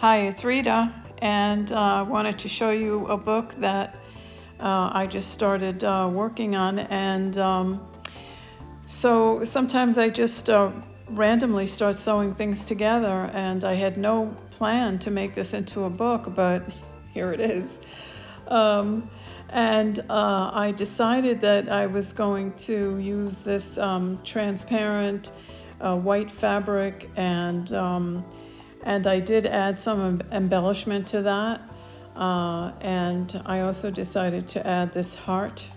Hi, it's Rita, and I wanted to show you a book that I just started working on. And so sometimes I just randomly start sewing things together, and I had no plan to make this into a book, but here it is. And I decided that I was going to use this transparent white fabric, and I did add some embellishment to that. And I also decided to add this heart.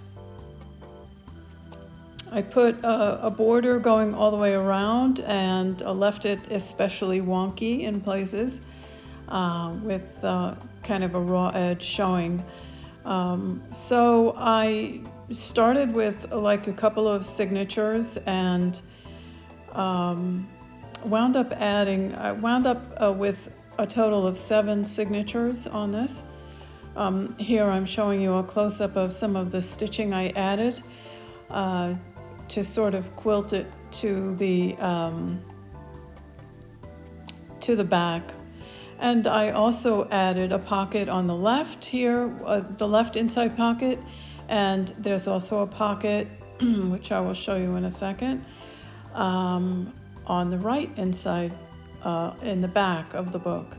I put a border going all the way around and left it especially wonky in places with kind of a raw edge showing. So I started with like a couple of signatures and wound up with a total of 7 signatures on this. Here I'm showing you a close-up of some of the stitching I added to sort of quilt it to the back. And I also added a pocket on the left here, the left inside pocket, and there's also a pocket, which I will show you in a second, on the right inside, in the back of the book.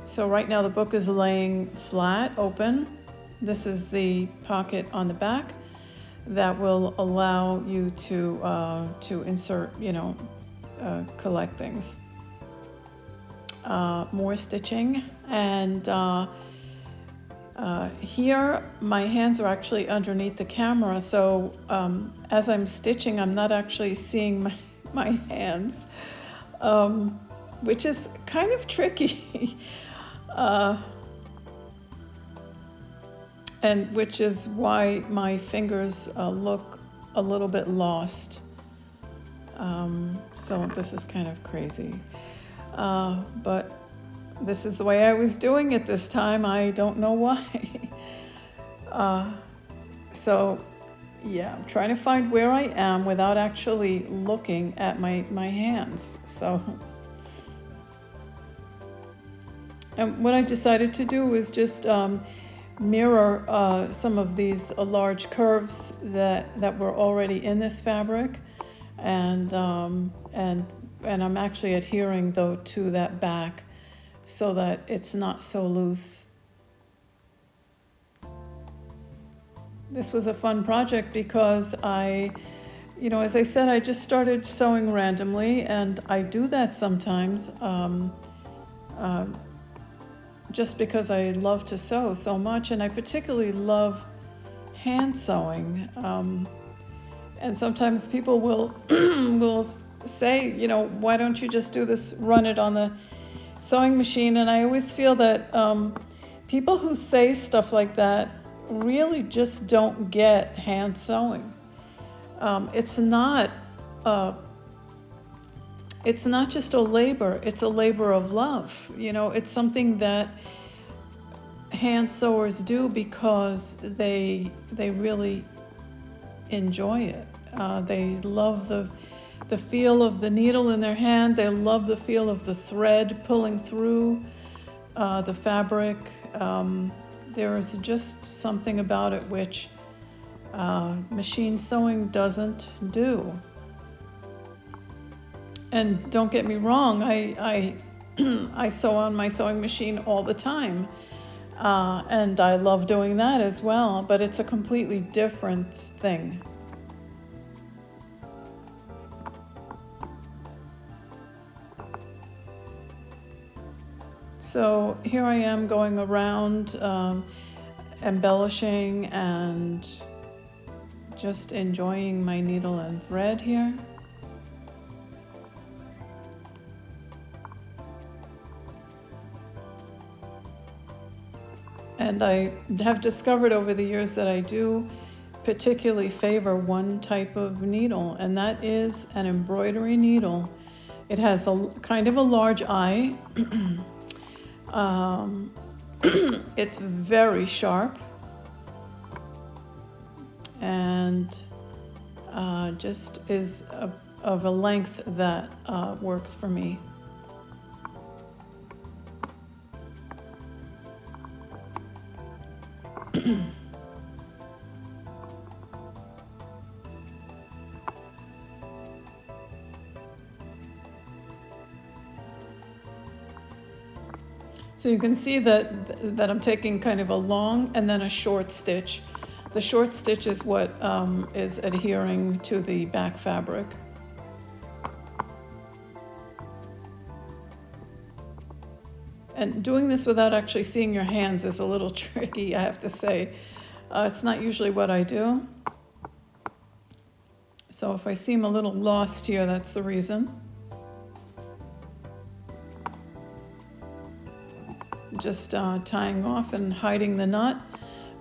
So right now the book is laying flat, open. This is the pocket on the back that will allow you to insert, collect things. More stitching, and here my hands are actually underneath the camera, so as I'm stitching I'm not actually seeing my hands, which is kind of tricky. And which is why my fingers look a little bit lost. So this is kind of crazy. But this is the way I was doing it this time. I don't know why. So yeah, I'm trying to find where I am without actually looking at my hands. So, and what I decided to do was just mirror some of these large curves that were already in this fabric, and I'm actually adhering though to that back so that it's not so loose. This was a fun project because as I said, I just started sewing randomly, and I do that sometimes just because I love to sew so much, and I particularly love hand sewing. And sometimes people will say, why don't you just do this, run it on the sewing machine? And I always feel that people who say stuff like that really just don't get hand sewing. It's not just a labor, it's a labor of love. It's something that hand sewers do because they really enjoy it. They love the feel of the needle in their hand. They love the feel of the thread pulling through the fabric. There is just something about it which machine sewing doesn't do. And don't get me wrong, I sew on my sewing machine all the time, and I love doing that as well, but it's a completely different thing. So here I am going around, embellishing and just enjoying my needle and thread here. And I have discovered over the years that I do particularly favor one type of needle, and that is an embroidery needle. It has a kind of a large eye. It's very sharp, and just is of a length that works for me. So you can see that I'm taking kind of a long and then a short stitch. The short stitch is what is adhering to the back fabric. And doing this without actually seeing your hands is a little tricky, I have to say. It's not usually what I do. So if I seem a little lost here, that's the reason. Just tying off and hiding the knot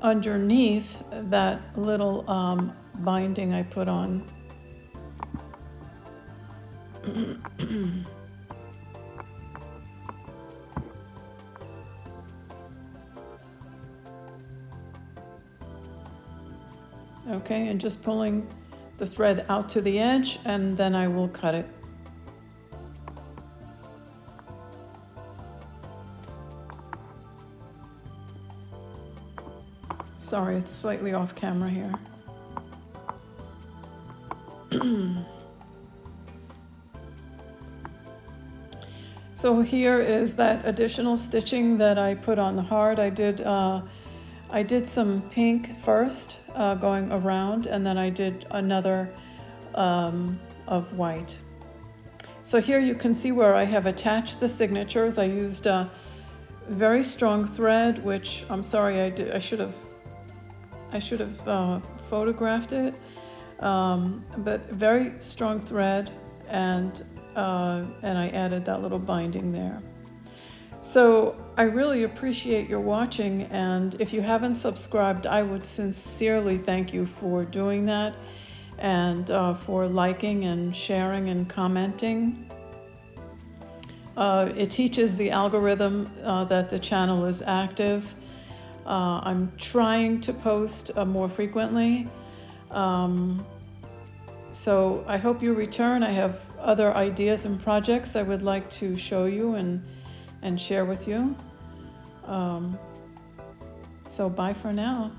underneath that little binding I put on. Okay, and just pulling the thread out to the edge, and then I will cut it. Sorry, it's slightly off camera here. So here is that additional stitching that I put on the heart. I did some pink first, going around, and then I did another of white. So here you can see where I have attached the signatures. I used a very strong thread, which I'm sorry, I should have photographed it, but very strong thread, and I added that little binding there. So I really appreciate your watching, and if you haven't subscribed, I would sincerely thank you for doing that, and for liking and sharing and commenting. It teaches the algorithm that the channel is active. I'm trying to post more frequently. So I hope you return. I have other ideas and projects I would like to show you and share with you. So bye for now.